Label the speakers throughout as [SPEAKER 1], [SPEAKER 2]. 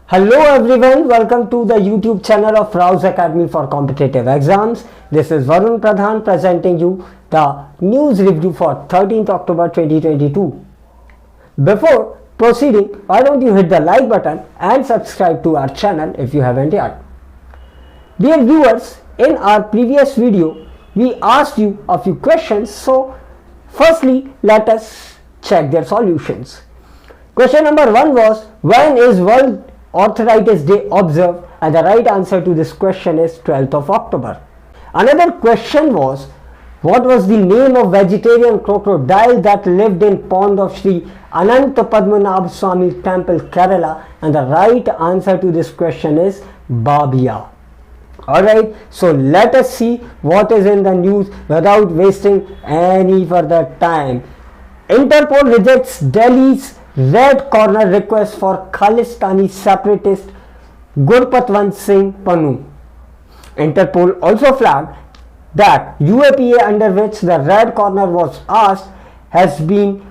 [SPEAKER 1] Hello everyone, welcome to the YouTube channel of Rouse Academy for Competitive Exams. This is Varun Pradhan presenting you the news review for 13th October 2022. Before proceeding, why don't you hit the like button and subscribe to our channel if you haven't yet. Dear viewers, in our previous video, we asked you a few questions. So firstly, let us check their solutions. Question number 1 was, when is World Arthritis Day observed? And the right answer to this question is 12th of October. Another question was, what was the name of vegetarian crocodile that lived in pond of Sri Ananta Padmanabh Swami Temple, Kerala? And the right answer to this question is Babia. Alright, so let us see what is in the news without wasting any further time. Interpol rejects Delhi's Red Corner request for Khalistani separatist Gurpatwant Singh Pannu. Interpol also flagged that UAPA under which the Red Corner was asked has been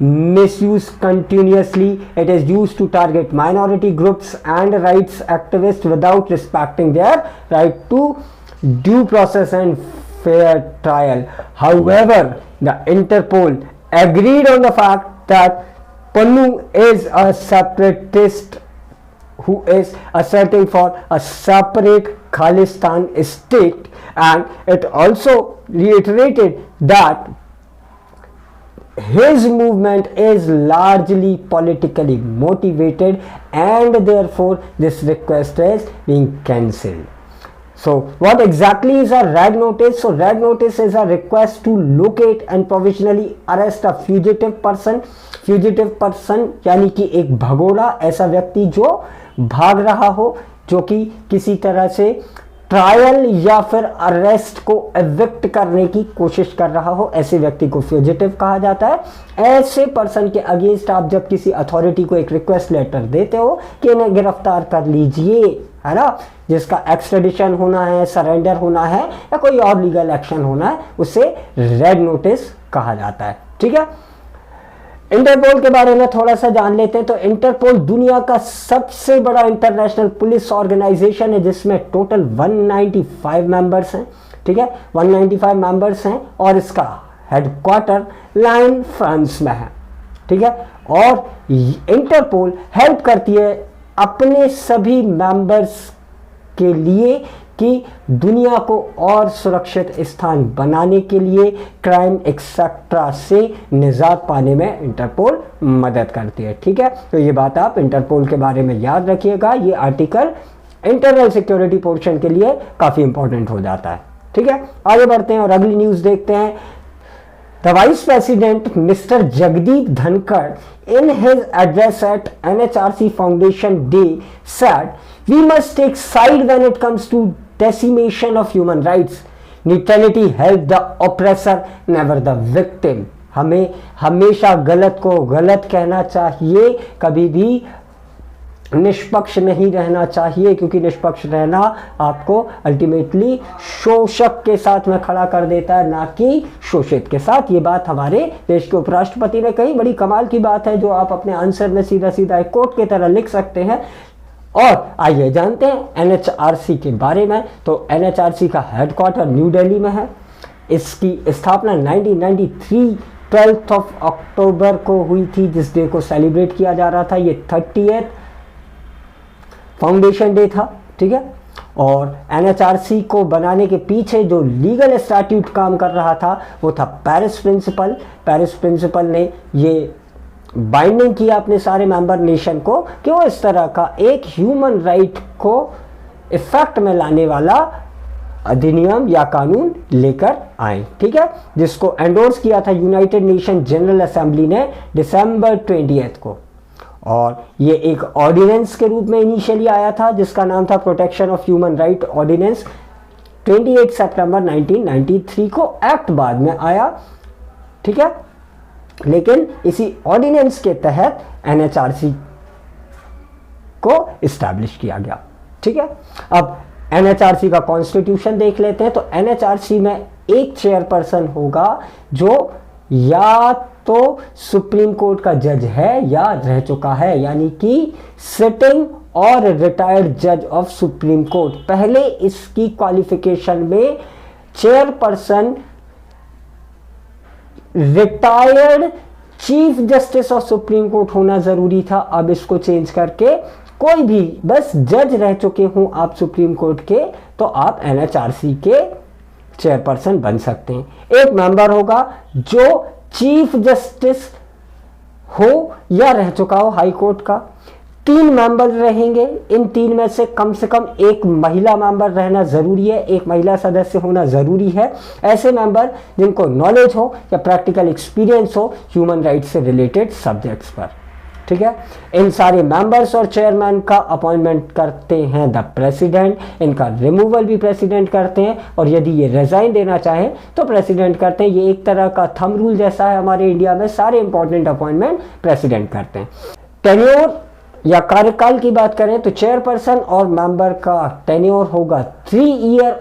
[SPEAKER 1] misused continuously. It is used to target minority groups and rights activists without respecting their right to due process and fair trial. However, the Interpol agreed on the fact that Pannu is a separatist who is asserting for a separate Khalistan state, and it also reiterated that his movement is largely politically motivated and therefore this request is being cancelled. So what exactly is a red notice? So red notice is a request to locate and provisionally arrest a fugitive person. Fugitive person यानी कि एक भगोड़ा, ऐसा व्यक्ति जो भाग रहा हो, जो कि किसी तरह से ट्रायल या फिर अरेस्ट को एविक्ट करने की कोशिश कर रहा हो, ऐसे व्यक्ति को फ्यूजिटिव कहा जाता है। ऐसे पर्सन के अगेंस्ट आप जब किसी अथॉरिटी को एक रिक्वेस्ट लेटर देते हो कि इन्हें गिरफ्तार कर लीजिए, है ना, जिसका एक्सट्रेडिशन होना है, सरेंडर होना है या कोई और लीगल एक्शन होना है, उसे रेड नोटिस कहा जाता है। ठीक है, इंटरपोल के बारे में थोड़ा सा जान लेते हैं। तो इंटरपोल दुनिया का सबसे बड़ा इंटरनेशनल पुलिस ऑर्गेनाइजेशन है जिसमें टोटल 195 मेंबर्स हैं। ठीक है, 195 मेंबर्स हैं और इसका हेडक्वार्टर लाइन फ्रांस में है। ठीक है, और इंटरपोल हेल्प करती है अपने सभी मेंबर्स के लिए कि दुनिया को और सुरक्षित स्थान बनाने के लिए क्राइम एक्सेट्रा से निजात पाने में इंटरपोल मदद करती है। ठीक है, तो ये बात आप इंटरपोल के बारे में याद रखिएगा। ये आर्टिकल इंटरनल सिक्योरिटी पोर्शन के लिए काफ़ी इंपॉर्टेंट हो जाता है। ठीक है, आगे बढ़ते हैं और अगली न्यूज़ देखते हैं। The Vice President Mr. Jagdeep Dhankar in his address at NHRC Foundation Day said, "We must take side when it comes to decimation of human rights. Neutrality help the oppressor, never the victim." हमें हमेशा गलत को गलत कहना चाहिए, कभी भी निष्पक्ष नहीं रहना चाहिए, क्योंकि निष्पक्ष रहना आपको अल्टीमेटली शोषक के साथ में खड़ा कर देता है, ना कि शोषित के साथ। ये बात हमारे देश के उपराष्ट्रपति ने कही, बड़ी कमाल की बात है जो आप अपने आंसर में सीधा सीधा एक कोट की तरह लिख सकते हैं। और आइए जानते हैं एनएचआरसी के बारे में। तो एनएचआरसी का हेडक्वार्टर न्यू दिल्ली में है। इसकी स्थापना 1993 12th ऑफ अक्टूबर को हुई थी, जिस डे को सेलिब्रेट किया जा रहा था। ये 30th फाउंडेशन डे था। ठीक है, और एनएचआरसी को बनाने के पीछे जो लीगल स्टैट्यूट काम कर रहा था वो था पेरिस प्रिंसिपल। पेरिस प्रिंसिपल ने ये बाइंडिंग किया अपने सारे मेंबर नेशन को कि वो इस तरह का एक ह्यूमन राइट को इफेक्ट में लाने वाला अधिनियम या कानून लेकर आए। ठीक है, जिसको एंडोर्स किया था यूनाइटेड नेशन जनरल असेंबली ने दिसंबर 20 को। और ये एक ऑर्डिनेंस के रूप में इनिशियली आया था जिसका नाम था protection of human right ordinance. 28 सितंबर 1993 को एक्ट बाद में आया। ठीक है, लेकिन इसी ऑर्डिनेंस के तहत एनएचआरसी को इस्टेब्लिश किया गया। ठीक है, अब एनएचआरसी का कॉन्स्टिट्यूशन देख लेते हैं। तो एनएचआरसी में एक चेयरपर्सन होगा जो या तो सुप्रीम कोर्ट का जज है या रह चुका है, यानी कि सिटिंग और रिटायर्ड जज ऑफ सुप्रीम कोर्ट। पहले इसकी क्वालिफिकेशन में chairperson retired chief justice of supreme court होना जरूरी था। अब इसको चेंज करके कोई भी बस जज रह चुके हों आप सुप्रीम कोर्ट के, तो आप एनएचआरसी के चेयरपर्सन बन सकते हैं। एक मेंबर होगा जो चीफ जस्टिस हो या रह चुका हो हाई कोर्ट का। 3 मेंबर रहेंगे, इन 3 में से कम एक महिला मेंबर रहना जरूरी है, एक महिला सदस्य होना जरूरी है। ऐसे मेंबर जिनको नॉलेज हो या प्रैक्टिकल एक्सपीरियंस हो ह्यूमन राइट से रिलेटेड सब्जेक्ट्स पर, ठीक है। इन सारे मेंबर्स और चेयरमैन का अपॉइंटमेंट करते हैं द प्रेसिडेंट, इनका रिमूवल भी प्रेसिडेंट करते हैं, और यदि ये रिजाइन देना चाहें तो प्रेसिडेंट करते हैं। ये एक तरह का थंब रूल जैसा है हमारे इंडिया में, सारे इंपॉर्टेंट अपॉइंटमेंट प्रेसिडेंट करते हैं। टेन्योर या कार्यकाल की बात करें तो चेयरपर्सन और मेंबर का टेन्योर होगा 3 year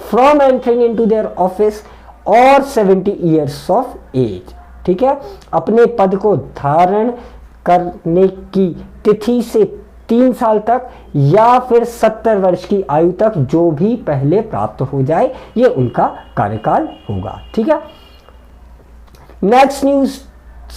[SPEAKER 1] from entering into their office और 70 ईयर्स ऑफ एज, ठीक है। अपने पद को धारण करने की तिथि से 3 साल तक या फिर 70 वर्ष की आयु तक, जो भी पहले प्राप्त हो जाए, ये उनका कार्यकाल होगा, ठीक है। Next news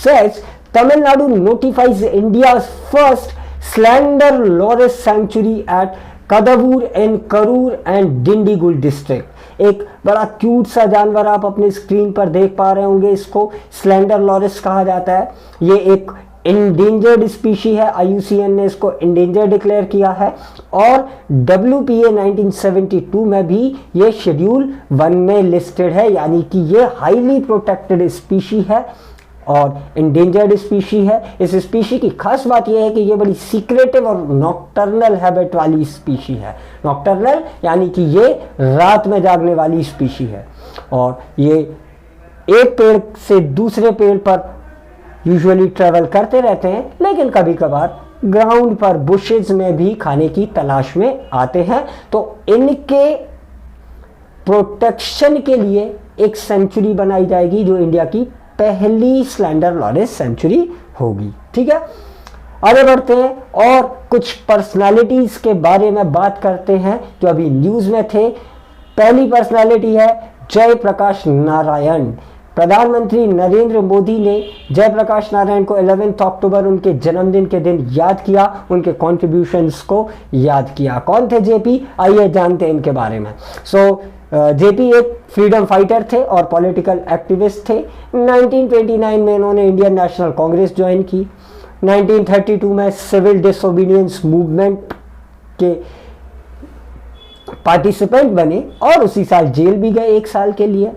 [SPEAKER 1] says Tamil Nadu notifies India's first slender loris sanctuary at Kadavur in Karur and Dindigul district। एक बड़ा क्यूट सा जानवर आप अपने स्क्रीन पर देख पा रहे होंगे, इसको स्लेंडर लॉरिस कहा जाता है। ये एक इंडेंजर्ड स्पीशी है, IUCN ने इसको इंडेंजर्ड डिक्लेयर किया है, और WPA 1972 में भी ये शेड्यूल 1 में लिस्टेड है, यानी कि ये हाईली प्रोटेक्टेड स्पीशी है और इंडेंजर्ड स्पीशी है। इस स्पीशी की खास बात यह है कि ये बड़ी सीक्रेटिव और नॉक्टर्नल हैबिट वाली स्पीशी है। नॉक्टर्नल यानी कि ये रात में जागने वाली स्पीशी है, और ये एक पेड़ से दूसरे पेड़ पर यूजुअली ट्रेवल करते रहते हैं, लेकिन कभी कभार ग्राउंड पर बुशेज में भी खाने की तलाश में आते हैं। तो इनके प्रोटेक्शन के लिए एक सेंचुरी बनाई जाएगी जो इंडिया की पहली स्लेंडर लॉरिस सेंचुरी होगी, ठीक है। आगे बढ़ते हैं और कुछ पर्सनालिटीज के बारे में बात करते हैं जो अभी न्यूज में थे। पहली पर्सनालिटी है जयप्रकाश नारायण। प्रधानमंत्री नरेंद्र मोदी ने जयप्रकाश नारायण को 11 अक्टूबर उनके जन्मदिन के दिन याद किया, उनके कॉन्ट्रीब्यूशंस को याद किया। कौन थे जेपी, आइए जानते हैं इनके बारे में। जेपी एक फ्रीडम फाइटर थे और पॉलिटिकल एक्टिविस्ट थे। 1929 में इन्होंने इंडियन नेशनल कांग्रेस ज्वाइन की। 1932 में सिविल डिसोबीडियंस मूवमेंट के पार्टिसिपेंट बने और उसी साल जेल भी गए 1 साल के लिए।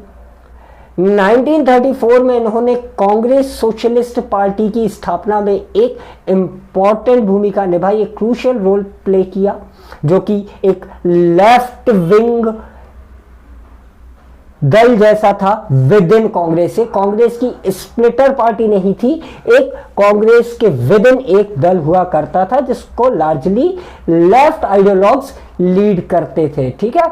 [SPEAKER 1] 1934 में इन्होंने कांग्रेस सोशलिस्ट पार्टी की स्थापना में एक इंपॉर्टेंट भूमिका निभाई, एक क्रूशियल रोल प्ले किया, जो कि एक लेफ्ट विंग दल जैसा था विद इन कांग्रेस से। कांग्रेस की स्प्लिटर पार्टी नहीं थी, एक कांग्रेस के विद इन एक दल हुआ करता था जिसको लार्जली लेफ्ट आइडियोलॉग्स लीड करते थे, ठीक है।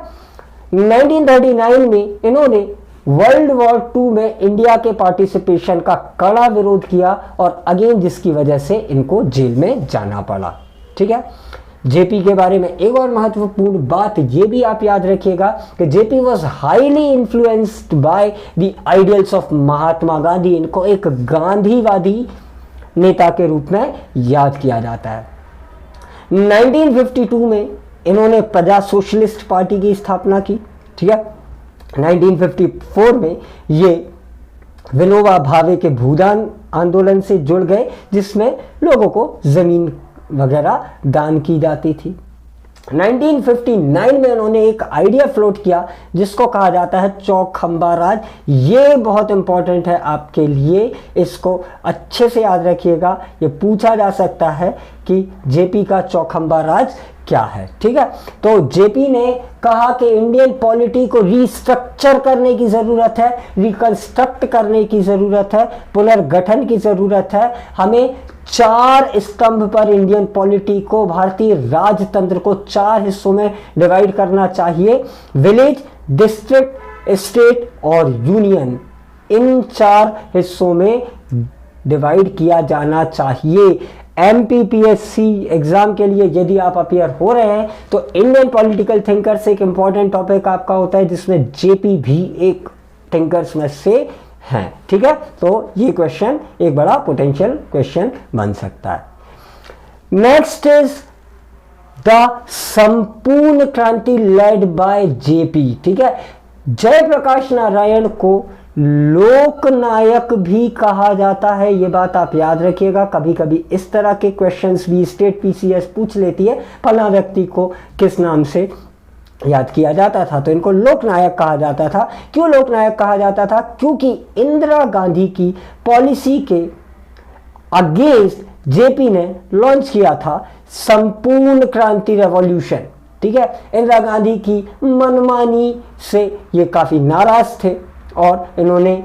[SPEAKER 1] 1939 में इन्होंने वर्ल्ड वॉर 2 में इंडिया के पार्टिसिपेशन का कड़ा विरोध किया और अगेन जिसकी वजह से इनको जेल में जाना पड़ा, ठीक है। जेपी के बारे में एक और महत्वपूर्ण बात ये भी आप याद रखिएगा कि JP was highly influenced by the ideals of Mahatma Gandhi. इनको एक गांधीवादी नेता के रूप में याद किया जाता है। 1952 में इन्होंने प्रजा सोशलिस्ट पार्टी की स्थापना की, ठीक है। 1954 में ये विनोबा भावे के भूदान आंदोलन से जुड़ गए, जिसमें लोगों को जमीन वगैरह दान की जाती थी। 1959 में उन्होंने एक आइडिया फ्लोट किया जिसको कहा जाता है चौखंबा राज। ये बहुत इंपॉर्टेंट है आपके लिए, इसको अच्छे से याद रखिएगा। ये पूछा जा सकता है कि जेपी का चौखंबा राज क्या है, ठीक है। तो जेपी ने कहा कि इंडियन पॉलिटी को रीस्ट्रक्चर करने की जरूरत है, रिकंस्ट्रक्ट करने की जरूरत है, पुनर्गठन की जरूरत है। हमें 4 स्तंभ पर इंडियन पॉलिटी को, भारतीय राजतंत्र को 4 हिस्सों में डिवाइड करना चाहिए, विलेज, डिस्ट्रिक्ट, स्टेट और यूनियन। इन 4 हिस्सों में डिवाइड किया जाना चाहिए। MPPSC एग्जाम के लिए यदि आप अपियर हो रहे हैं तो इंडियन पॉलिटिकल थिंकर्स एक इंपॉर्टेंट टॉपिक आपका होता है, जिसमें जेपी भी एक थिंकर्स में से हैं। ठीक है, तो ये क्वेश्चन एक बड़ा पोटेंशियल क्वेश्चन बन सकता है। नेक्स्ट इज द संपूर्ण क्रांति लेड बाय जेपी। ठीक है, जयप्रकाश नारायण को लोकनायक भी कहा जाता है, ये बात आप याद रखिएगा। कभी कभी इस तरह के क्वेश्चंस भी स्टेट पीसीएस पूछ लेती है, फला व्यक्ति को किस नाम से याद किया जाता था, तो इनको लोकनायक कहा जाता था। क्यों लोकनायक कहा जाता था? क्योंकि इंदिरा गांधी की पॉलिसी के अगेंस्ट जेपी ने लॉन्च किया था संपूर्ण क्रांति रेवोल्यूशन। ठीक है, इंदिरा गांधी की मनमानी से ये काफी नाराज थे और इन्होंने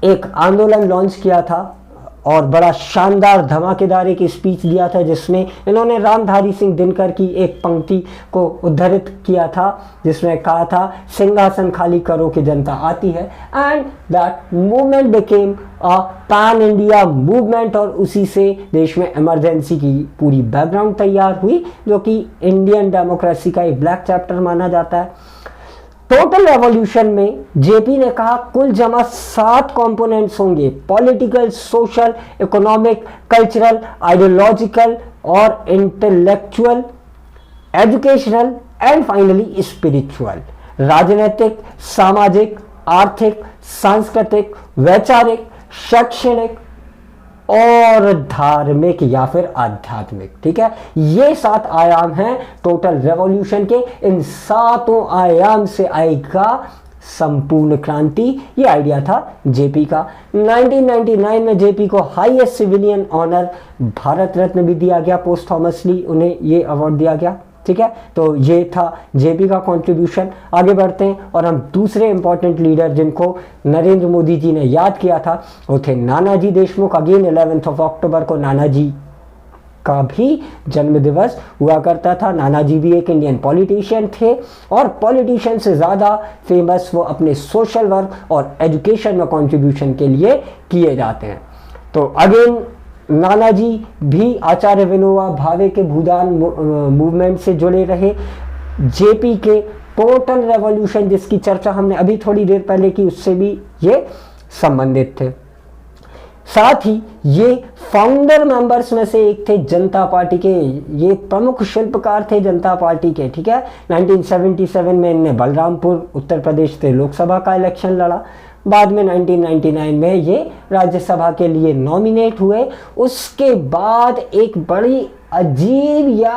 [SPEAKER 1] एक आंदोलन लॉन्च किया था और बड़ा शानदार धमाकेदार एक स्पीच दिया था, जिसमें इन्होंने रामधारी सिंह दिनकर की एक पंक्ति को उद्धृत किया था, जिसमें कहा था सिंहासन खाली करो कि जनता आती है। And that movement became a pan India movement, और उसी से देश में इमरजेंसी की पूरी बैकग्राउंड तैयार हुई, जो कि इंडियन डेमोक्रेसी का एक ब्लैक चैप्टर माना जाता है। टोटल रेवोल्यूशन में जेपी ने कहा कुल जमा 7 कंपोनेंट्स होंगे: political, social, economic, cultural, ideological और intellectual, educational and finally spiritual. राजनीतिक, सामाजिक, आर्थिक, सांस्कृतिक, वैचारिक, शैक्षणिक और धार्मिक या फिर आध्यात्मिक। ठीक है, ये 7 आयाम हैं टोटल रेवोल्यूशन के। इन 7 आयाम से आएगा संपूर्ण क्रांति। ये आइडिया था जेपी का। 1999 में जेपी को highest civilian honour Bharat Ratna भी दिया गया, पोस्टथॉमसली उन्हें ये अवार्ड दिया गया। ठीक है, तो ये था जेपी का कंट्रीब्यूशन। आगे बढ़ते हैं और हम दूसरे इंपॉर्टेंट लीडर जिनको नरेंद्र मोदी जी ने याद किया था वो थे नानाजी देशमुख। अगेन 11 अक्टूबर को नानाजी का भी जन्म दिवस हुआ करता था। नानाजी भी एक इंडियन पॉलिटिशियन थे और पॉलिटिशियन से ज़्यादा फेमस वो अपने सोशल वर्क और एजुकेशन में कंट्रीब्यूशन के लिए किए जाते हैं। तो अगेन नानाजी भी आचार्य विनोबा भावे के भूदान मूवमेंट से जुड़े रहे। जेपी के टोटल रेवोल्यूशन जिसकी चर्चा हमने अभी थोड़ी देर पहले की, उससे भी ये संबंधित थे। साथ ही ये फाउंडर मेंबर्स में से एक थे जनता पार्टी के, ये प्रमुख शिल्पकार थे जनता पार्टी के। ठीक है, 1977 में इनने बलरामपुर उत्तर प्रदेश से लोकसभा का इलेक्शन लड़ा। बाद में 1999 में ये राज्यसभा के लिए नॉमिनेट हुए। उसके बाद एक बड़ी अजीब या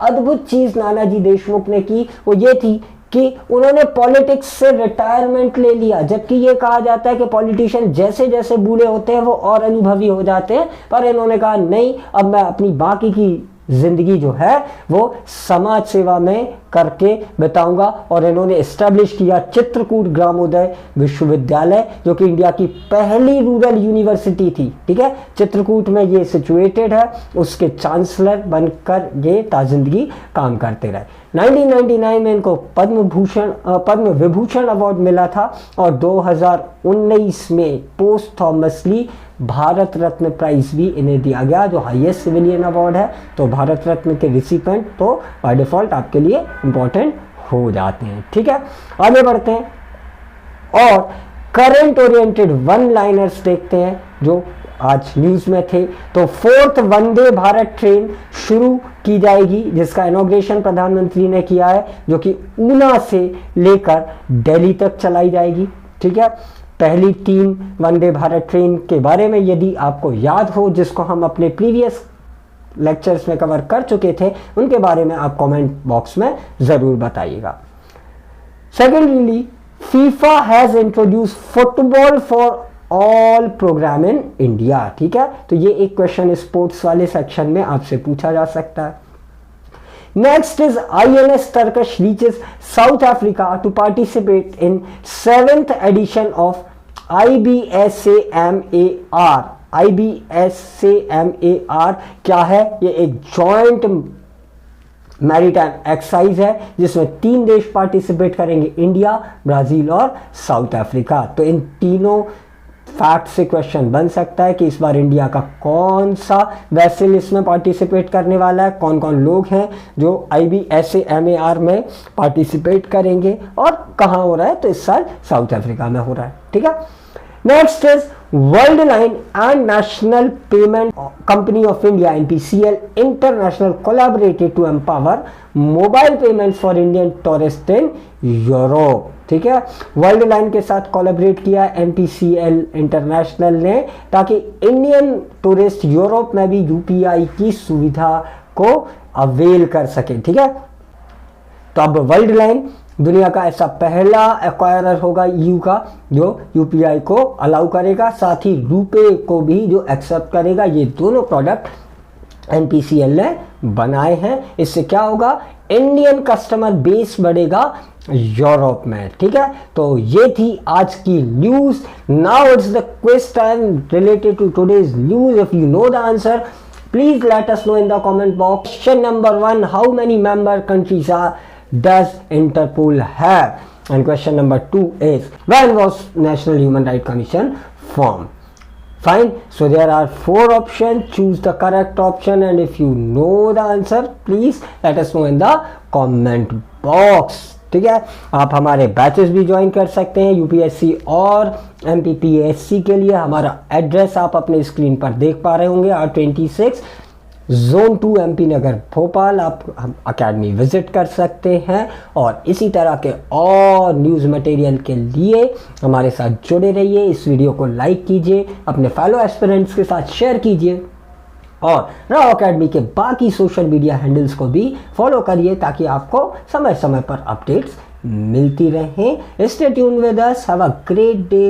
[SPEAKER 1] अद्भुत चीज़ नानाजी देशमुख ने की, वो ये थी कि उन्होंने पॉलिटिक्स से रिटायरमेंट ले लिया। जबकि ये कहा जाता है कि पॉलिटिशियन जैसे जैसे बूढ़े होते हैं वो और अनुभवी हो जाते हैं, पर इन्होंने कहा नहीं, अब मैं अपनी बाकी की जिंदगी जो है वो समाज सेवा में करके बिताऊंगा। और इन्होंने एस्टेब्लिश किया चित्रकूट ग्रामोदय विश्वविद्यालय, जो कि इंडिया की पहली रूरल यूनिवर्सिटी थी। ठीक है, चित्रकूट में ये सिचुएटेड है। उसके चांसलर बनकर ये ताजिंदगी काम करते रहे। 1999 में इनको पद्म विभूषण अवार्ड मिला था और 2019 में पोस्टथॉमसली भारत रत्न प्राइज भी इन्हें दिया गया, जो हाईएस्ट सिविलियन अवार्ड है। तो भारत रत्न के रिसिपेंट तो बाय डिफॉल्ट आपके लिए इंपॉर्टेंट हो जाते हैं। ठीक है, आगे बढ़ते हैं और करंट ओरिएंटेड वन लाइनर्स देखते हैं जो आज न्यूज़ में थे। तो 4th वंदे भारत ट्रेन शुरू की जाएगी, जिसका इनॉग्रेशन प्रधानमंत्री ने किया है, जो कि ऊना से लेकर दिल्ली तक चलाई जाएगी। ठीक है, पहली 3 वंदे भारत ट्रेन के बारे में यदि आपको याद हो, जिसको हम अपने प्रीवियस लेक्चर्स में कवर कर चुके थे, उनके बारे में आप कमेंट बॉक्स में ज़रूर बताइएगा। Secondly, FIFA has introduce football for all programme in India. ठीक है, तो ये एक क्वेश्चन स्पोर्ट्स वाले सेक्शन में आपसे पूछा जा सकता है। Next is INS Turkish reaches South Africa to participate in 7th edition of IBSAMAR। IBSAMAR क्या है? ये एक जॉइंट मैरीटाइम एक्सरसाइज है जिसमें 3 देश पार्टिसिपेट करेंगे, इंडिया, ब्राजील और साउथ अफ्रीका। तो इन तीनों फैक्ट से क्वेश्चन बन सकता है कि इस बार इंडिया का कौन सा वेसल इसमें पार्टिसिपेट करने वाला है, कौन कौन लोग हैं जो IBSAMAR में पार्टिसिपेट करेंगे और कहाँ हो रहा है, तो इस साल साउथ अफ्रीका में हो रहा है। ठीक है, next is Worldline and national payment company of India NPCL international collaborated to empower mobile payments for Indian tourist in Europe. ठीक है, वर्ल्ड लाइन के साथ कोलैबोरेट किया NPCL इंटरनेशनल ने ताकि इंडियन टूरिस्ट यूरोप में भी UPI की सुविधा को अवेल कर सके। ठीक है, तो अब वर्ल्ड लाइन दुनिया का ऐसा पहला एक्वायरर होगा EU का जो UPI को अलाउ करेगा, साथ ही रुपे को भी जो एक्सेप्ट करेगा। ये दोनों प्रोडक्ट NPCL ने बनाए हैं। इससे क्या होगा, इंडियन कस्टमर बेस बढ़ेगा यूरोप में। ठीक है, तो ये थी आज की news. Now it's the question related to today's news. If you know the answer, please let us know in the comment box. Question number 1, how many member countries does Interpol have? And question number 2 is, when was National Human Rights Commission formed? Fine, so there are 4 options. Choose the correct option, and if you know the answer, please let us know in the comment box. ठीक है, आप हमारे batches भी join कर सकते हैं UPSC और MPPSC के लिए। हमारा एड्रेस आप अपने स्क्रीन पर देख पा रहे होंगे, R26 Zone 2 MP Nagar Bhopal. आप हम अकेडमी विजिट कर सकते हैं और इसी तरह के और न्यूज़ मटेरियल के लिए हमारे साथ जुड़े रहिए। इस वीडियो को लाइक कीजिए, अपने फेलो एस्पिरेंट्स के साथ शेयर कीजिए और राव अकेडमी के बाकी सोशल मीडिया हैंडल्स को भी फॉलो करिए ताकि आपको समय समय पर अपडेट्स मिलती रहें। Stay tuned with us, have a great day.